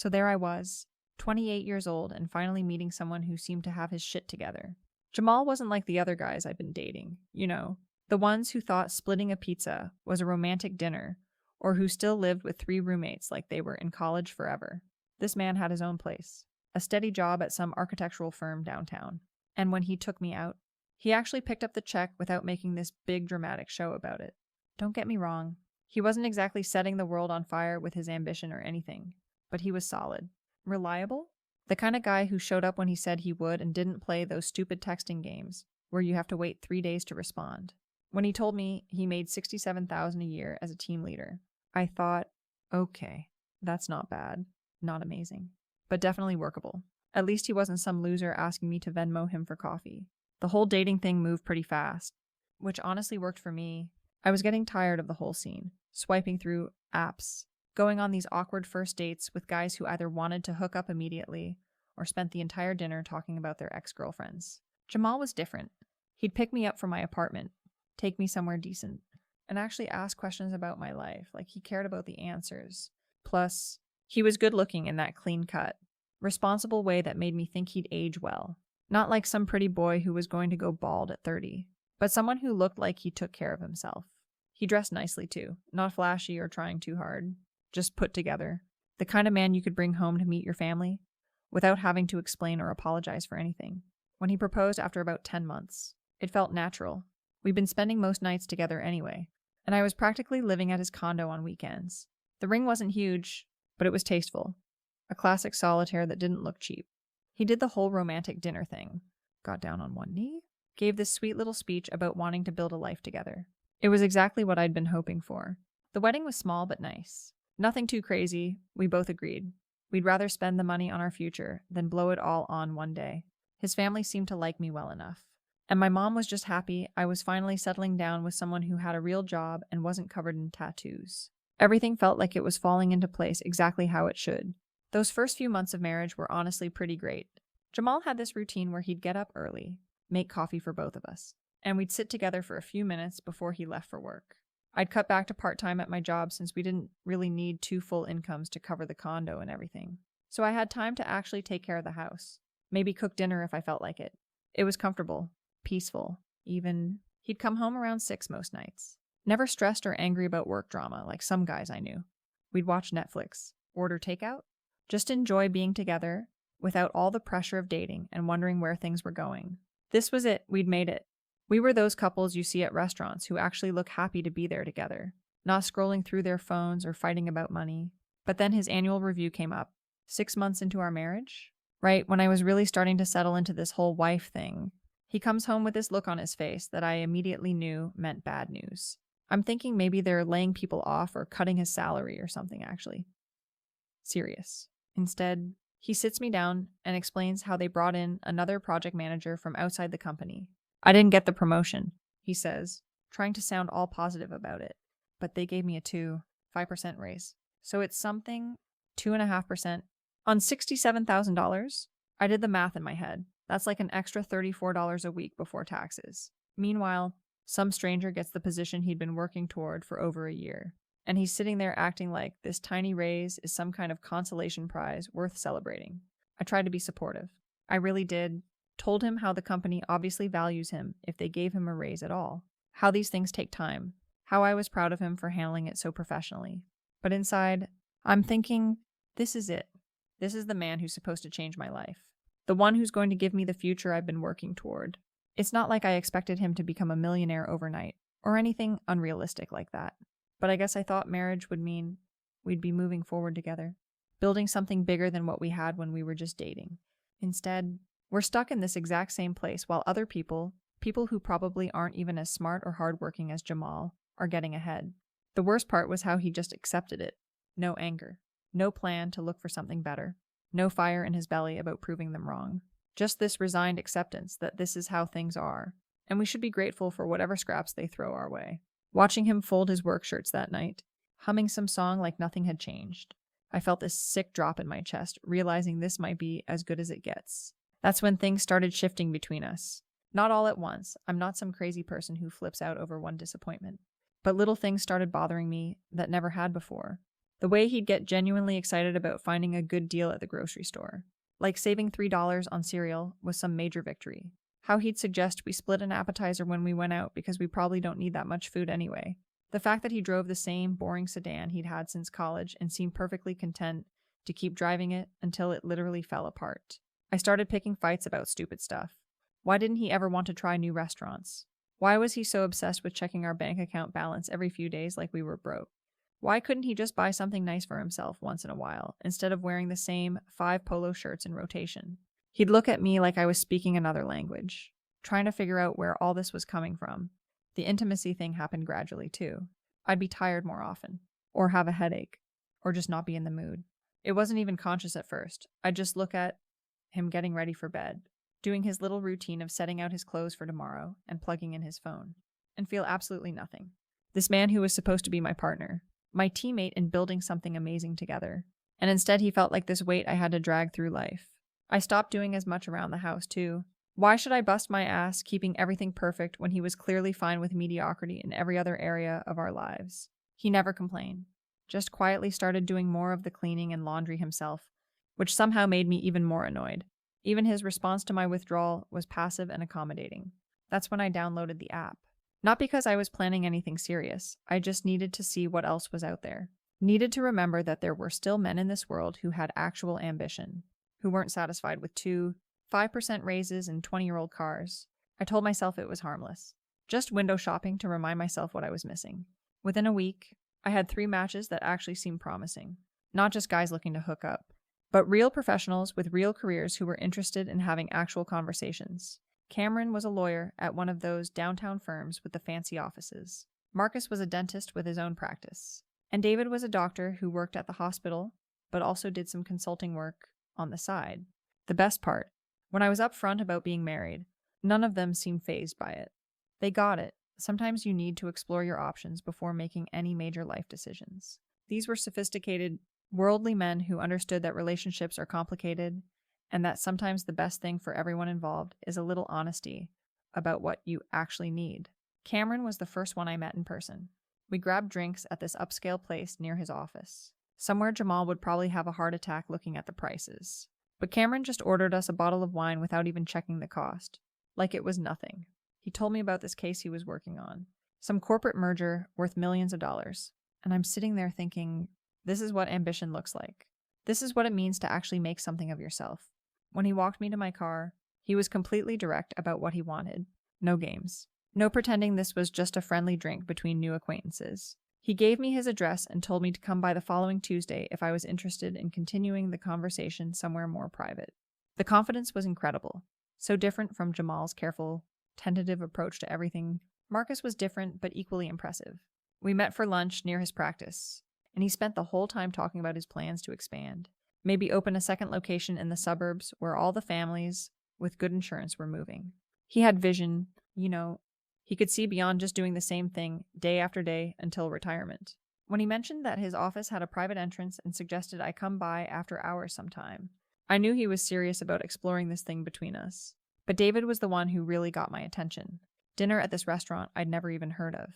So there I was, 28 years old and finally meeting someone who seemed to have his shit together. Jamal wasn't like the other guys I'd been dating, the ones who thought splitting a pizza was a romantic dinner, or who still lived with 3 roommates like they were in college forever. This man had his own place, a steady job at some architectural firm downtown. And when he took me out, he actually picked up the check without making this big dramatic show about it. Don't get me wrong, he wasn't exactly setting the world on fire with his ambition or anything, but he was solid. Reliable? The kind of guy who showed up when he said he would and didn't play those stupid texting games where you have to wait 3 days to respond. When he told me he made $67,000 a year as a team leader, I thought, okay, that's not bad, not amazing, but definitely workable. At least he wasn't some loser asking me to Venmo him for coffee. The whole dating thing moved pretty fast, which honestly worked for me. I was getting tired of the whole scene, swiping through apps, going on these awkward first dates with guys who either wanted to hook up immediately or spent the entire dinner talking about their ex-girlfriends. Jamal was different. He'd pick me up from my apartment, take me somewhere decent, and actually ask questions about my life, like he cared about the answers. Plus, he was good looking in that clean-cut, responsible way that made me think he'd age well. Not like some pretty boy who was going to go bald at 30, but someone who looked like he took care of himself. He dressed nicely too, not flashy or trying too hard, just put together. The kind of man you could bring home to meet your family without having to explain or apologize for anything. When he proposed after about 10 months, it felt natural. We'd been spending most nights together anyway, and I was practically living at his condo on weekends. The ring wasn't huge, but it was tasteful. A classic solitaire that didn't look cheap. He did the whole romantic dinner thing. Got down on one knee, gave this sweet little speech about wanting to build a life together. It was exactly what I'd been hoping for. The wedding was small but nice. Nothing too crazy, we both agreed. We'd rather spend the money on our future than blow it all on one day. His family seemed to like me well enough. And my mom was just happy I was finally settling down with someone who had a real job and wasn't covered in tattoos. Everything felt like it was falling into place exactly how it should. Those first few months of marriage were honestly pretty great. Jamal had this routine where he'd get up early, make coffee for both of us, and we'd sit together for a few minutes before he left for work. I'd cut back to part-time at my job since we didn't really need 2 full incomes to cover the condo and everything. So I had time to actually take care of the house. Maybe cook dinner if I felt like it. It was comfortable, peaceful, even. He'd come home around 6 most nights. Never stressed or angry about work drama like some guys I knew. We'd watch Netflix, order takeout, just enjoy being together without all the pressure of dating and wondering where things were going. This was it, we'd made it. We were those couples you see at restaurants who actually look happy to be there together, not scrolling through their phones or fighting about money. But then his annual review came up, 6 months into our marriage, right when I was really starting to settle into this whole wife thing. He comes home with this look on his face that I immediately knew meant bad news. I'm thinking maybe they're laying people off or cutting his salary or something, actually. Serious. Instead, he sits me down and explains how they brought in another project manager from outside the company. I didn't get the promotion, he says, trying to sound all positive about it, but they gave me a 5% raise. So it's something 2.5% on $67,000. I did the math in my head. That's like an extra $34 a week before taxes. Meanwhile, some stranger gets the position he'd been working toward for over a year, and he's sitting there acting like this tiny raise is some kind of consolation prize worth celebrating. I tried to be supportive. I really did. Told him how the company obviously values him if they gave him a raise at all. How these things take time. How I was proud of him for handling it so professionally. But inside, I'm thinking, this is it. This is the man who's supposed to change my life. The one who's going to give me the future I've been working toward. It's not like I expected him to become a millionaire overnight, or anything unrealistic like that. But I guess I thought marriage would mean we'd be moving forward together, building something bigger than what we had when we were just dating. Instead, we're stuck in this exact same place while other people who probably aren't even as smart or hardworking as Jamal, are getting ahead. The worst part was how he just accepted it. No anger. No plan to look for something better. No fire in his belly about proving them wrong. Just this resigned acceptance that this is how things are, and we should be grateful for whatever scraps they throw our way. Watching him fold his work shirts that night, humming some song like nothing had changed, I felt this sick drop in my chest, realizing this might be as good as it gets. That's when things started shifting between us. Not all at once. I'm not some crazy person who flips out over one disappointment. But little things started bothering me that never had before. The way he'd get genuinely excited about finding a good deal at the grocery store. Like saving $3 on cereal was some major victory. How he'd suggest we split an appetizer when we went out because we probably don't need that much food anyway. The fact that he drove the same boring sedan he'd had since college and seemed perfectly content to keep driving it until it literally fell apart. I started picking fights about stupid stuff. Why didn't he ever want to try new restaurants? Why was he so obsessed with checking our bank account balance every few days like we were broke? Why couldn't he just buy something nice for himself once in a while, instead of wearing the same 5 polo shirts in rotation? He'd look at me like I was speaking another language, trying to figure out where all this was coming from. The intimacy thing happened gradually, too. I'd be tired more often, or have a headache, or just not be in the mood. It wasn't even conscious at first. I'd just look at him getting ready for bed, doing his little routine of setting out his clothes for tomorrow and plugging in his phone, and feel absolutely nothing. This man who was supposed to be my partner, my teammate in building something amazing together, and instead he felt like this weight I had to drag through life. I stopped doing as much around the house, too. Why should I bust my ass keeping everything perfect when he was clearly fine with mediocrity in every other area of our lives? He never complained, just quietly started doing more of the cleaning and laundry himself, which somehow made me even more annoyed. Even his response to my withdrawal was passive and accommodating. That's when I downloaded the app. Not because I was planning anything serious, I just needed to see what else was out there. Needed to remember that there were still men in this world who had actual ambition, who weren't satisfied with 5% raises and 20-year-old cars. I told myself it was harmless. Just window shopping to remind myself what I was missing. Within a week, I had 3 matches that actually seemed promising. Not just guys looking to hook up, but real professionals with real careers who were interested in having actual conversations. Cameron was a lawyer at one of those downtown firms with the fancy offices. Marcus was a dentist with his own practice. And David was a doctor who worked at the hospital, but also did some consulting work on the side. The best part, when I was upfront about being married, none of them seemed fazed by it. They got it. Sometimes you need to explore your options before making any major life decisions. These were sophisticated, worldly men who understood that relationships are complicated and that sometimes the best thing for everyone involved is a little honesty about what you actually need. Cameron was the first one I met in person. We grabbed drinks at this upscale place near his office. Somewhere Jamal would probably have a heart attack looking at the prices. But Cameron just ordered us a bottle of wine without even checking the cost. Like it was nothing. He told me about this case he was working on. Some corporate merger worth millions of dollars. And I'm sitting there thinking, this is what ambition looks like. This is what it means to actually make something of yourself. When he walked me to my car, he was completely direct about what he wanted. No games. No pretending this was just a friendly drink between new acquaintances. He gave me his address and told me to come by the following Tuesday if I was interested in continuing the conversation somewhere more private. The confidence was incredible. So different from Jamal's careful, tentative approach to everything. Marcus was different but equally impressive. We met for lunch near his practice, and he spent the whole time talking about his plans to expand. Maybe open a second location in the suburbs where all the families with good insurance were moving. He had vision, he could see beyond just doing the same thing day after day until retirement. When he mentioned that his office had a private entrance and suggested I come by after hours sometime, I knew he was serious about exploring this thing between us. But David was the one who really got my attention. Dinner at this restaurant I'd never even heard of.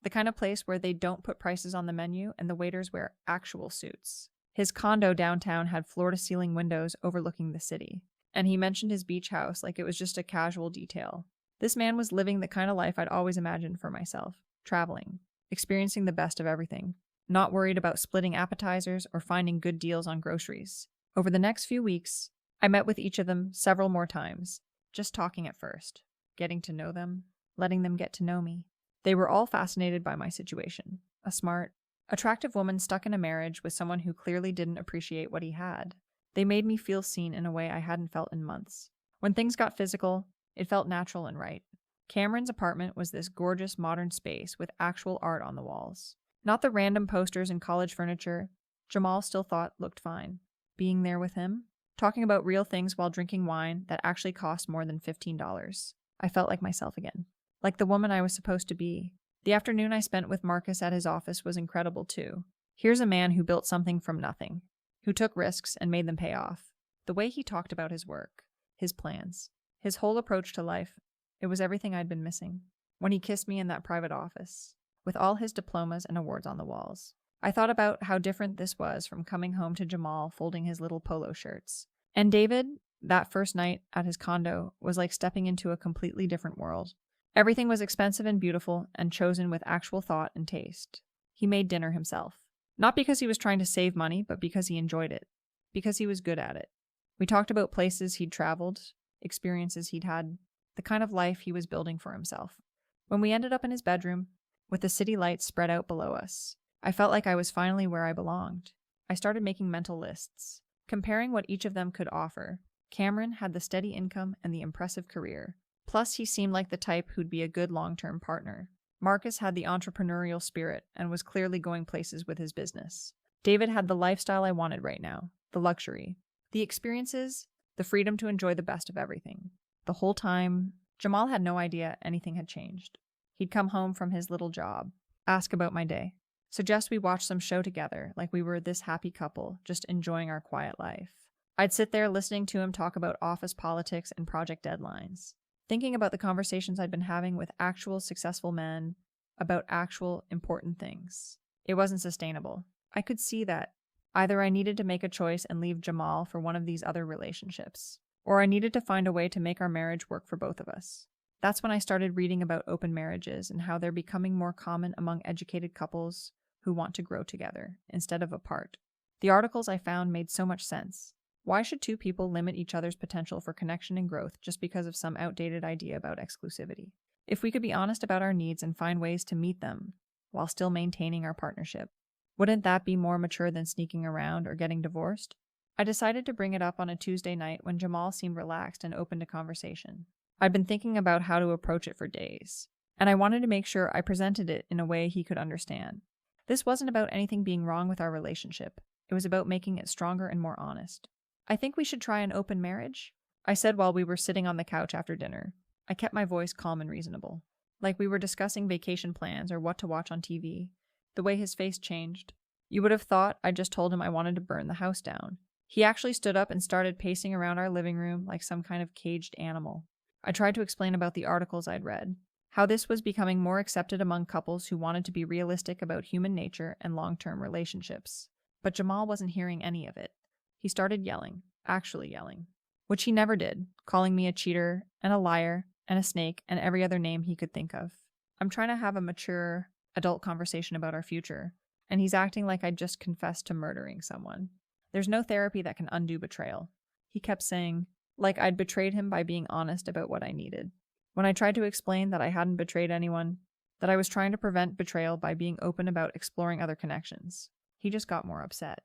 The kind of place where they don't put prices on the menu and the waiters wear actual suits. His condo downtown had floor-to-ceiling windows overlooking the city, and he mentioned his beach house like it was just a casual detail. This man was living the kind of life I'd always imagined for myself, traveling, experiencing the best of everything, not worried about splitting appetizers or finding good deals on groceries. Over the next few weeks, I met with each of them several more times, just talking at first, getting to know them, letting them get to know me. They were all fascinated by my situation, a smart, attractive woman stuck in a marriage with someone who clearly didn't appreciate what he had. They made me feel seen in a way I hadn't felt in months. When things got physical, it felt natural and right. Cameron's apartment was this gorgeous modern space with actual art on the walls. Not the random posters and college furniture Jamal still thought looked fine. Being there with him, talking about real things while drinking wine that actually cost more than $15. I felt like myself again. Like the woman I was supposed to be. The afternoon I spent with Marcus at his office was incredible too. Here's a man who built something from nothing, who took risks and made them pay off. The way he talked about his work, his plans, his whole approach to life, it was everything I'd been missing. When he kissed me in that private office, with all his diplomas and awards on the walls, I thought about how different this was from coming home to Jamal folding his little polo shirts. And David, that first night at his condo, was like stepping into a completely different world. Everything was expensive and beautiful and chosen with actual thought and taste. He made dinner himself. Not because he was trying to save money, but because he enjoyed it. Because he was good at it. We talked about places he'd traveled, experiences he'd had, the kind of life he was building for himself. When we ended up in his bedroom, with the city lights spread out below us, I felt like I was finally where I belonged. I started making mental lists, comparing what each of them could offer. Cameron had the steady income and the impressive career. Plus, he seemed like the type who'd be a good long-term partner. Marcus had the entrepreneurial spirit and was clearly going places with his business. David had the lifestyle I wanted right now, the luxury, the experiences, the freedom to enjoy the best of everything. The whole time, Jamal had no idea anything had changed. He'd come home from his little job, ask about my day, suggest we watch some show together like we were this happy couple just enjoying our quiet life. I'd sit there listening to him talk about office politics and project deadlines, thinking about the conversations I'd been having with actual successful men about actual important things. It wasn't sustainable. I could see that. Either I needed to make a choice and leave Jamal for one of these other relationships, or I needed to find a way to make our marriage work for both of us. That's when I started reading about open marriages and how they're becoming more common among educated couples who want to grow together instead of apart. The articles I found made so much sense. Why should two people limit each other's potential for connection and growth just because of some outdated idea about exclusivity? If we could be honest about our needs and find ways to meet them while still maintaining our partnership, wouldn't that be more mature than sneaking around or getting divorced? I decided to bring it up on a Tuesday night when Jamal seemed relaxed and open to conversation. I'd been thinking about how to approach it for days, and I wanted to make sure I presented it in a way he could understand. This wasn't about anything being wrong with our relationship. It was about making it stronger and more honest. I think we should try an open marriage, I said while we were sitting on the couch after dinner. I kept my voice calm and reasonable, like we were discussing vacation plans or what to watch on TV. The way his face changed. You would have thought I just told him I wanted to burn the house down. He actually stood up and started pacing around our living room like some kind of caged animal. I tried to explain about the articles I'd read, how this was becoming more accepted among couples who wanted to be realistic about human nature and long-term relationships. But Jamal wasn't hearing any of it. He started yelling, actually yelling, which he never did, calling me a cheater and a liar and a snake and every other name he could think of. I'm trying to have a mature, adult conversation about our future, and he's acting like I'd just confessed to murdering someone. There's no therapy that can undo betrayal. He kept saying, like I'd betrayed him by being honest about what I needed. When I tried to explain that I hadn't betrayed anyone, that I was trying to prevent betrayal by being open about exploring other connections, he just got more upset.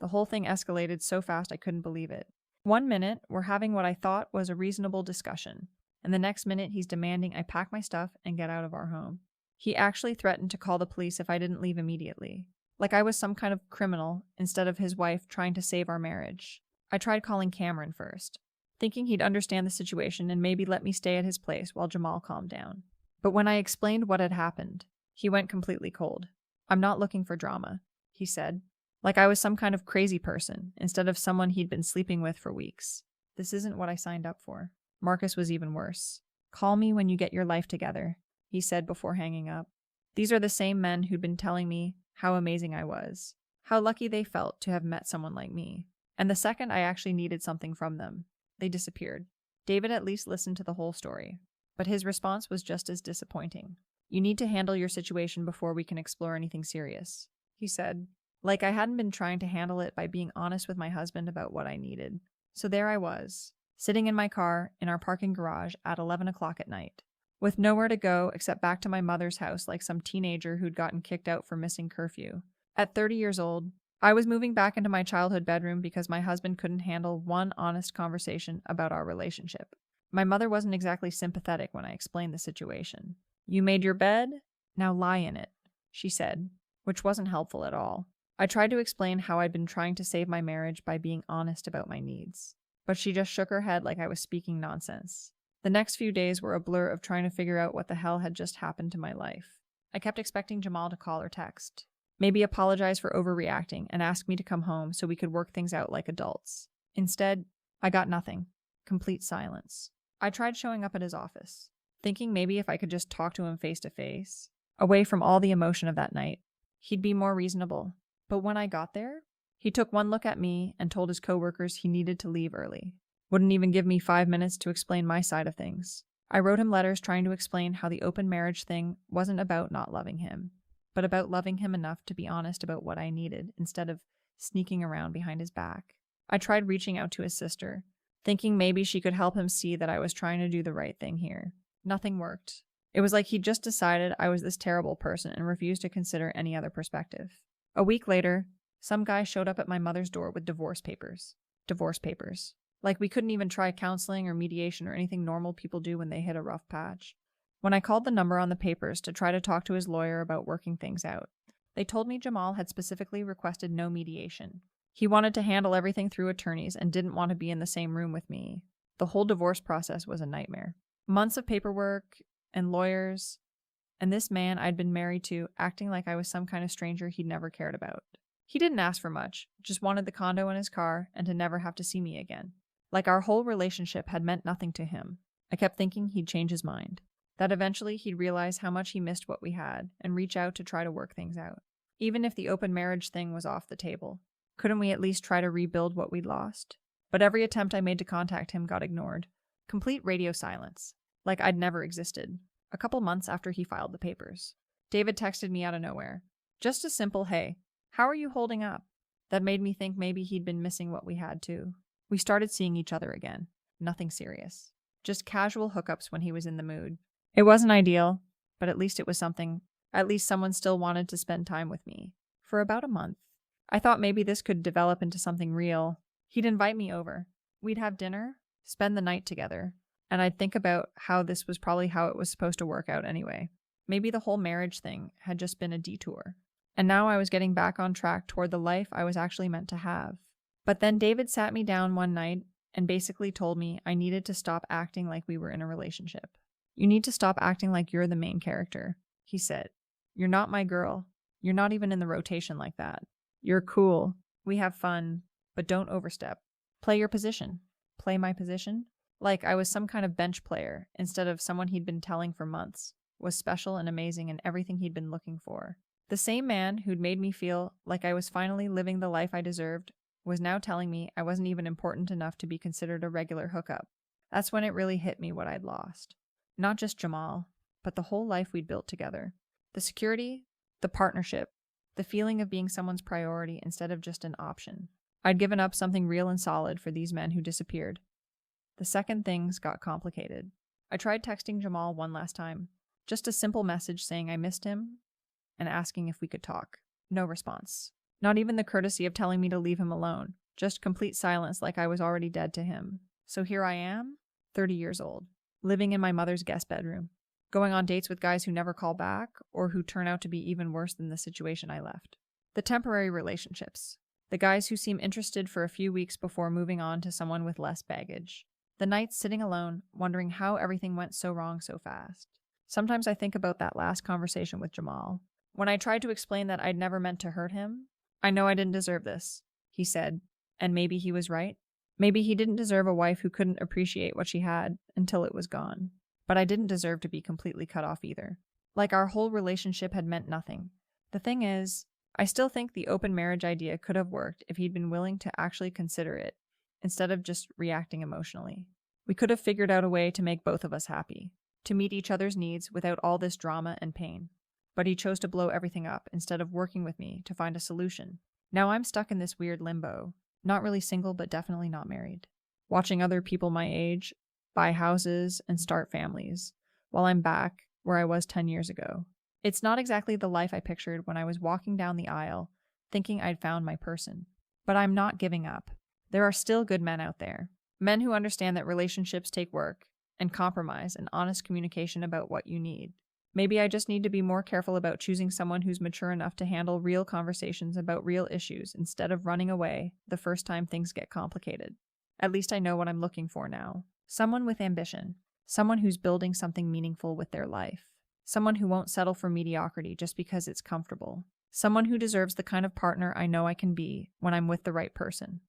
The whole thing escalated so fast I couldn't believe it. 1 minute, we're having what I thought was a reasonable discussion, and the next minute he's demanding I pack my stuff and get out of our home. He actually threatened to call the police if I didn't leave immediately, like I was some kind of criminal instead of his wife trying to save our marriage. I tried calling Cameron first, thinking he'd understand the situation and maybe let me stay at his place while Jamal calmed down. But when I explained what had happened, he went completely cold. I'm not looking for drama, he said, like I was some kind of crazy person instead of someone he'd been sleeping with for weeks. This isn't what I signed up for. Marcus was even worse. Call me when you get your life together, he said before hanging up. These are the same men who'd been telling me how amazing I was, how lucky they felt to have met someone like me. And the second I actually needed something from them, they disappeared. David at least listened to the whole story, but his response was just as disappointing. You need to handle your situation before we can explore anything serious, he said, like I hadn't been trying to handle it by being honest with my husband about what I needed. So there I was, sitting in my car in our parking garage at 11 o'clock at night, with nowhere to go except back to my mother's house like some teenager who'd gotten kicked out for missing curfew. At 30 years old, I was moving back into my childhood bedroom because my husband couldn't handle one honest conversation about our relationship. My mother wasn't exactly sympathetic when I explained the situation. You made your bed? Now lie in it, she said, which wasn't helpful at all. I tried to explain how I'd been trying to save my marriage by being honest about my needs, but she just shook her head like I was speaking nonsense. The next few days were a blur of trying to figure out what the hell had just happened to my life. I kept expecting Jamal to call or text, maybe apologize for overreacting and ask me to come home so we could work things out like adults. Instead, I got nothing. Complete silence. I tried showing up at his office, thinking maybe if I could just talk to him face to face, away from all the emotion of that night, he'd be more reasonable, But when I got there, he took one look at me and told his coworkers he needed to leave early. Wouldn't even give me 5 minutes to explain my side of things. I wrote him letters trying to explain how the open marriage thing wasn't about not loving him, but about loving him enough to be honest about what I needed instead of sneaking around behind his back. I tried reaching out to his sister, thinking maybe she could help him see that I was trying to do the right thing here. Nothing worked. It was like he'd just decided I was this terrible person and refused to consider any other perspective. A week later, some guy showed up at my mother's door with divorce papers. Divorce papers. Like we couldn't even try counseling or mediation or anything normal people do when they hit a rough patch. When I called the number on the papers to try to talk to his lawyer about working things out, they told me Jamal had specifically requested no mediation. He wanted to handle everything through attorneys and didn't want to be in the same room with me. The whole divorce process was a nightmare. Months of paperwork and lawyers, and this man I'd been married to acting like I was some kind of stranger he'd never cared about. He didn't ask for much, just wanted the condo and his car and to never have to see me again. Like our whole relationship had meant nothing to him. I kept thinking he'd change his mind, that eventually he'd realize how much he missed what we had and reach out to try to work things out. Even if the open marriage thing was off the table, couldn't we at least try to rebuild what we'd lost? But every attempt I made to contact him got ignored. Complete radio silence, like I'd never existed. A couple months after he filed the papers, David texted me out of nowhere. Just a simple, "Hey, how are you holding up?" That made me think maybe he'd been missing what we had too. We started seeing each other again. Nothing serious. Just casual hookups when he was in the mood. It wasn't ideal, but at least it was something. At least someone still wanted to spend time with me. For about a month. I thought maybe this could develop into something real. He'd invite me over. We'd have dinner, spend the night together, and I'd think about how this was probably how it was supposed to work out anyway. Maybe the whole marriage thing had just been a detour. And now I was getting back on track toward the life I was actually meant to have. But then David sat me down one night and basically told me I needed to stop acting like we were in a relationship. "You need to stop acting like you're the main character," he said. "You're not my girl. You're not even in the rotation like that. You're cool. We have fun, but don't overstep. Play your position." Play my position? Like I was some kind of bench player instead of someone he'd been telling for months was special and amazing and everything he'd been looking for. The same man who'd made me feel like I was finally living the life I deserved was now telling me I wasn't even important enough to be considered a regular hookup. That's when it really hit me what I'd lost. Not just Jamal, but the whole life we'd built together. The security, the partnership, the feeling of being someone's priority instead of just an option. I'd given up something real and solid for these men who disappeared. The second things got complicated. I tried texting Jamal one last time. Just a simple message saying I missed him and asking if we could talk. No response. Not even the courtesy of telling me to leave him alone. Just complete silence like I was already dead to him. So here I am, 30 years old, living in my mother's guest bedroom, going on dates with guys who never call back or who turn out to be even worse than the situation I left. The temporary relationships. The guys who seem interested for a few weeks before moving on to someone with less baggage. The nights sitting alone, wondering how everything went so wrong so fast. Sometimes I think about that last conversation with Jamal. When I tried to explain that I'd never meant to hurt him, "I know I didn't deserve this," he said, and maybe he was right. Maybe he didn't deserve a wife who couldn't appreciate what she had until it was gone. But I didn't deserve to be completely cut off either. Like our whole relationship had meant nothing. The thing is, I still think the open marriage idea could have worked if he'd been willing to actually consider it, instead of just reacting emotionally. We could have figured out a way to make both of us happy, to meet each other's needs without all this drama and pain. But he chose to blow everything up instead of working with me to find a solution. Now I'm stuck in this weird limbo, not really single but definitely not married, watching other people my age buy houses and start families, while I'm back where I was 10 years ago. It's not exactly the life I pictured when I was walking down the aisle, thinking I'd found my person. But I'm not giving up. There are still good men out there. Men who understand that relationships take work, and compromise and honest communication about what you need. Maybe I just need to be more careful about choosing someone who's mature enough to handle real conversations about real issues instead of running away the first time things get complicated. At least I know what I'm looking for now. Someone with ambition. Someone who's building something meaningful with their life. Someone who won't settle for mediocrity just because it's comfortable. Someone who deserves the kind of partner I know I can be when I'm with the right person.